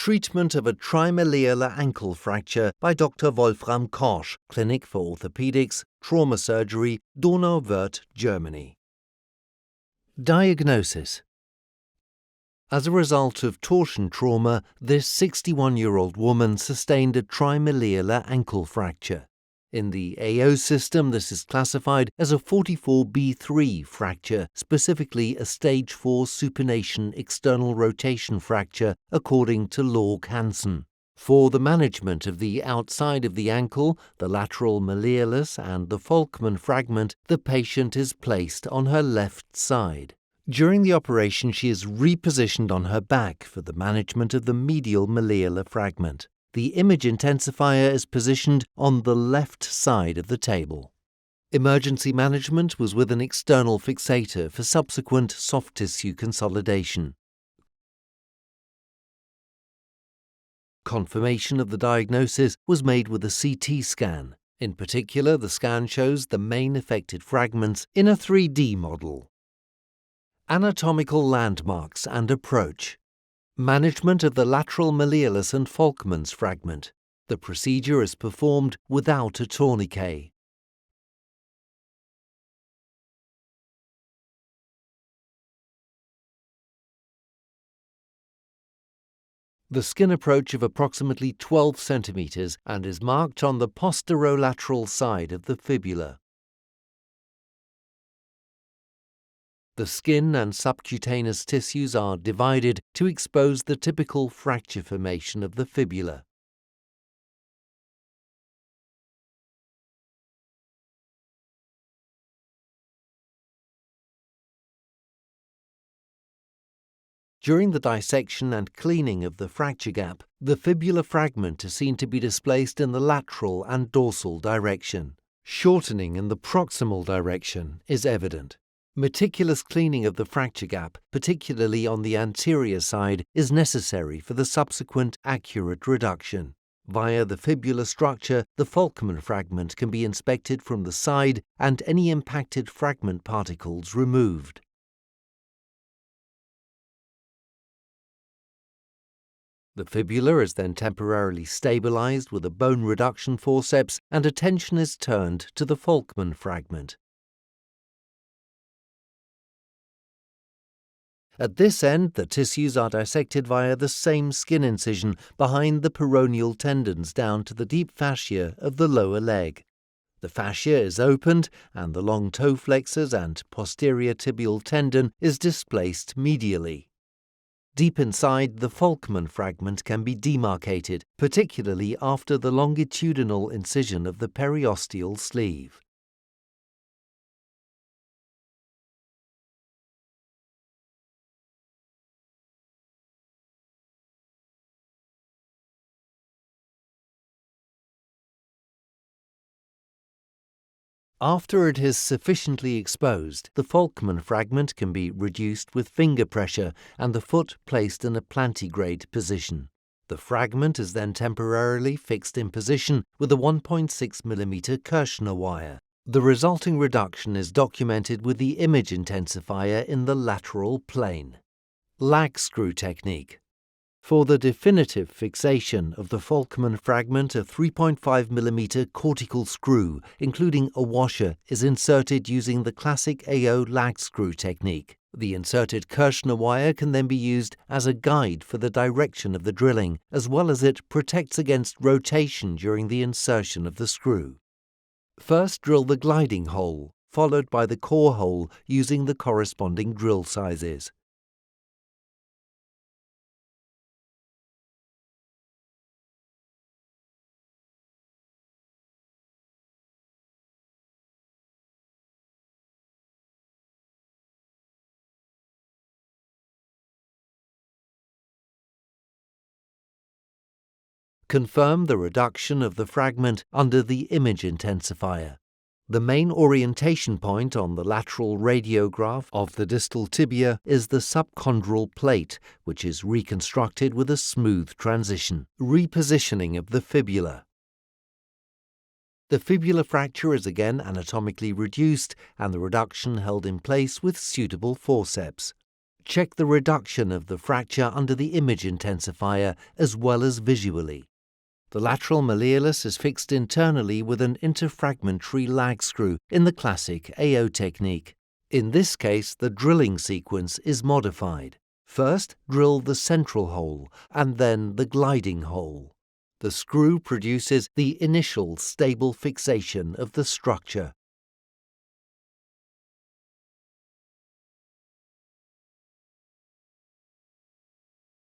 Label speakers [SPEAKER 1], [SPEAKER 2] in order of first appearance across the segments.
[SPEAKER 1] Treatment of a trimalleolar ankle fracture by Dr. Wolfram Korsch, Clinic for Orthopedics, Trauma Surgery, Donauwörth, Germany. Diagnosis. As a result of torsion trauma, this 61-year-old woman sustained a trimalleolar ankle fracture. In the AO system, this is classified as a 44B3 fracture, specifically a stage 4 supination external rotation fracture, according to Lorg-Hansen. For the management of the outside of the ankle, the lateral malleolus and the Volkmann fragment, the patient is placed on her left side. During the operation, she is repositioned on her back for the management of the medial malleolar fragment. The image intensifier is positioned on the left side of the table. Emergency management was with an external fixator for subsequent soft tissue consolidation. Confirmation of the diagnosis was made with a CT scan. In particular, the scan shows the main affected fragments in a 3D model. Anatomical landmarks and approach. Management of the lateral malleolus and Volkmann's fragment. The procedure is performed without a tourniquet. The skin approach of approximately 12 cm and is marked on the posterolateral side of the fibula. The skin and subcutaneous tissues are divided to expose the typical fracture formation of the fibula. During the dissection and cleaning of the fracture gap, the fibula fragment is seen to be displaced in the lateral and dorsal direction. Shortening in the proximal direction is evident. Meticulous cleaning of the fracture gap, particularly on the anterior side, is necessary for the subsequent accurate reduction. Via the fibula structure, the Volkmann fragment can be inspected from the side and any impacted fragment particles removed. The fibula is then temporarily stabilized with a bone reduction forceps and attention is turned to the Volkmann fragment. At this end, the tissues are dissected via the same skin incision behind the peroneal tendons down to the deep fascia of the lower leg. The fascia is opened and the long toe flexors and posterior tibial tendon is displaced medially. Deep inside, the Volkmann fragment can be demarcated, particularly after the longitudinal incision of the periosteal sleeve. After it is sufficiently exposed, the Volkmann fragment can be reduced with finger pressure and the foot placed in a plantigrade position. The fragment is then temporarily fixed in position with a 1.6 mm Kirschner wire. The resulting reduction is documented with the image intensifier in the lateral plane. Lag screw technique. For the definitive fixation of the Volkmann fragment, a 3.5 mm cortical screw, including a washer, is inserted using the classic AO lag screw technique. The inserted Kirschner wire can then be used as a guide for the direction of the drilling, as well as it protects against rotation during the insertion of the screw. First, drill the gliding hole, followed by the core hole using the corresponding drill sizes. Confirm the reduction of the fragment under the image intensifier. The main orientation point on the lateral radiograph of the distal tibia is the subchondral plate, which is reconstructed with a smooth transition. Repositioning of the fibula. The fibula fracture is again anatomically reduced and the reduction held in place with suitable forceps. Check the reduction of the fracture under the image intensifier as well as visually. The lateral malleolus is fixed internally with an interfragmentary lag screw in the classic AO technique. In this case, the drilling sequence is modified. First, drill the central hole and then the gliding hole. The screw produces the initial stable fixation of the structure.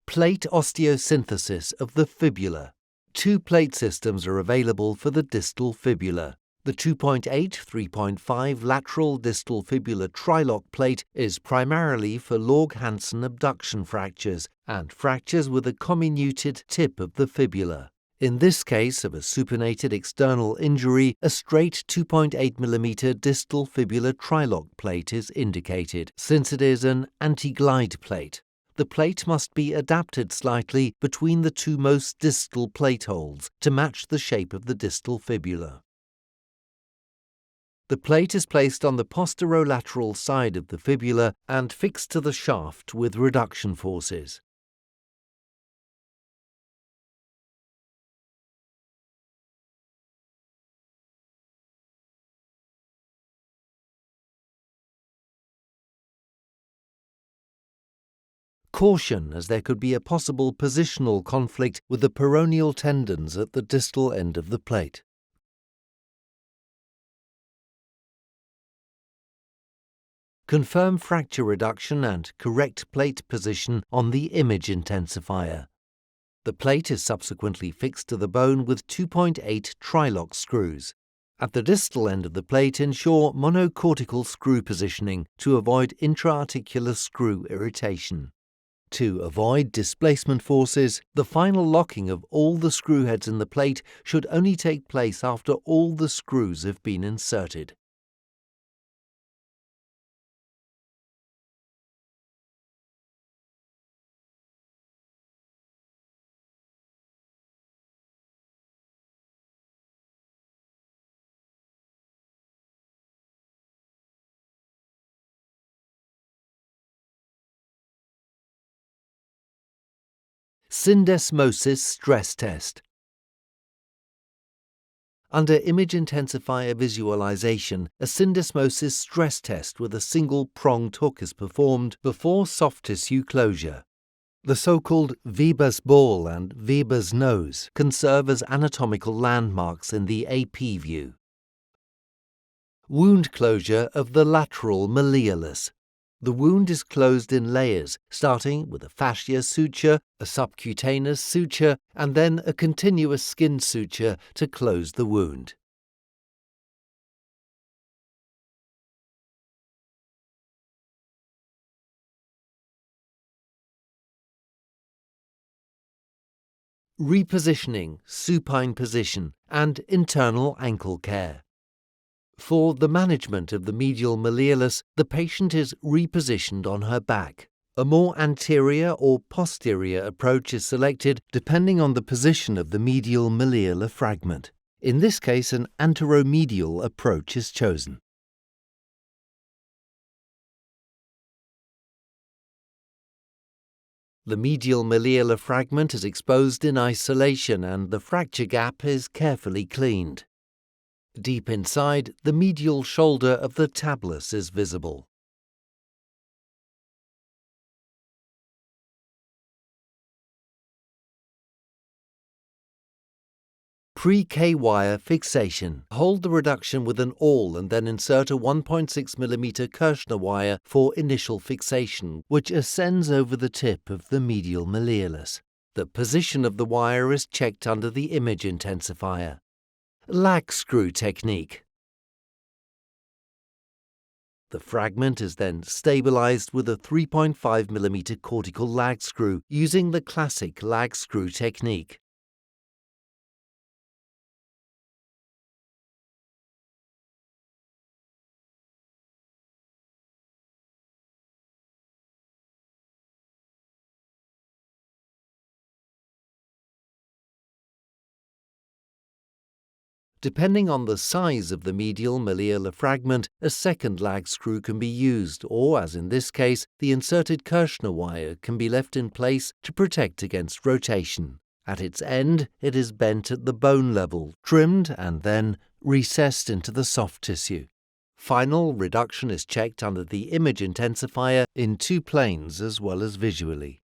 [SPEAKER 1] Plate osteosynthesis of the fibula. Two plate systems are available for the distal fibula. The 2.8/3.5 lateral distal fibula trilock plate is primarily for Lorg-Hansen abduction fractures and fractures with a comminuted tip of the fibula. In this case of a supinated external injury, a straight 2.8 mm distal fibula trilock plate is indicated, since it is an anti-glide plate. The plate must be adapted slightly between the two most distal plate holes to match the shape of the distal fibula. The plate is placed on the posterolateral side of the fibula and fixed to the shaft with reduction forces. Caution, as there could be a possible positional conflict with the peroneal tendons at the distal end of the plate. Confirm fracture reduction and correct plate position on the image intensifier. The plate is subsequently fixed to the bone with 2.8 trilock screws. At the distal end of the plate, ensure monocortical screw positioning to avoid intra-articular screw irritation. To avoid displacement forces, the final locking of all the screw heads in the plate should only take place after all the screws have been inserted. Syndesmosis stress test. Under image intensifier visualization, a syndesmosis stress test with a single pronged hook is performed before soft tissue closure. The so-called Weber's ball and Weber's nose can serve as anatomical landmarks in the AP view. Wound closure of the lateral malleolus. The wound is closed in layers, starting with a fascia suture, a subcutaneous suture, and then a continuous skin suture to close the wound. Repositioning, supine position, and internal ankle care. For the management of the medial malleolus, the patient is repositioned on her back. A more anterior or posterior approach is selected depending on the position of the medial malleolar fragment. In this case, an anteromedial approach is chosen. The medial malleolar fragment is exposed in isolation and the fracture gap is carefully cleaned. Deep inside, the medial shoulder of the tabulus is visible. Pre-K-wire fixation. Hold the reduction with an awl and then insert a 1.6 mm Kirschner wire for initial fixation, which ascends over the tip of the medial malleolus. The position of the wire is checked under the image intensifier. Lag screw technique. The fragment is then stabilized with a 3.5 mm cortical lag screw using the classic lag screw technique. Depending on the size of the medial malleolar fragment, a second lag screw can be used, or, as in this case, the inserted Kirschner wire can be left in place to protect against rotation. At its end, it is bent at the bone level, trimmed, and then recessed into the soft tissue. Final reduction is checked under the image intensifier in 2 planes as well as visually.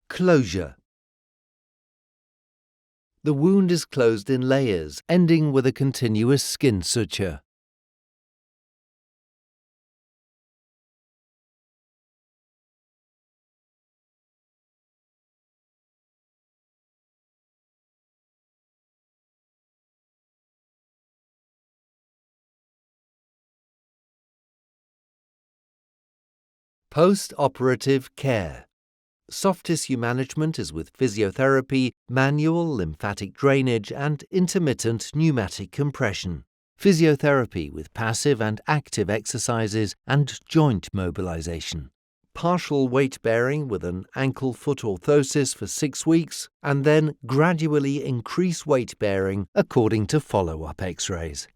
[SPEAKER 1] Closure. The wound is closed in layers, ending with a continuous skin suture. Post-operative care. Soft tissue management is with physiotherapy, manual lymphatic drainage, and intermittent pneumatic compression. Physiotherapy with passive and active exercises and joint mobilization. Partial weight bearing with an ankle-foot orthosis for 6 weeks, and then gradually increase weight bearing according to follow-up X-rays.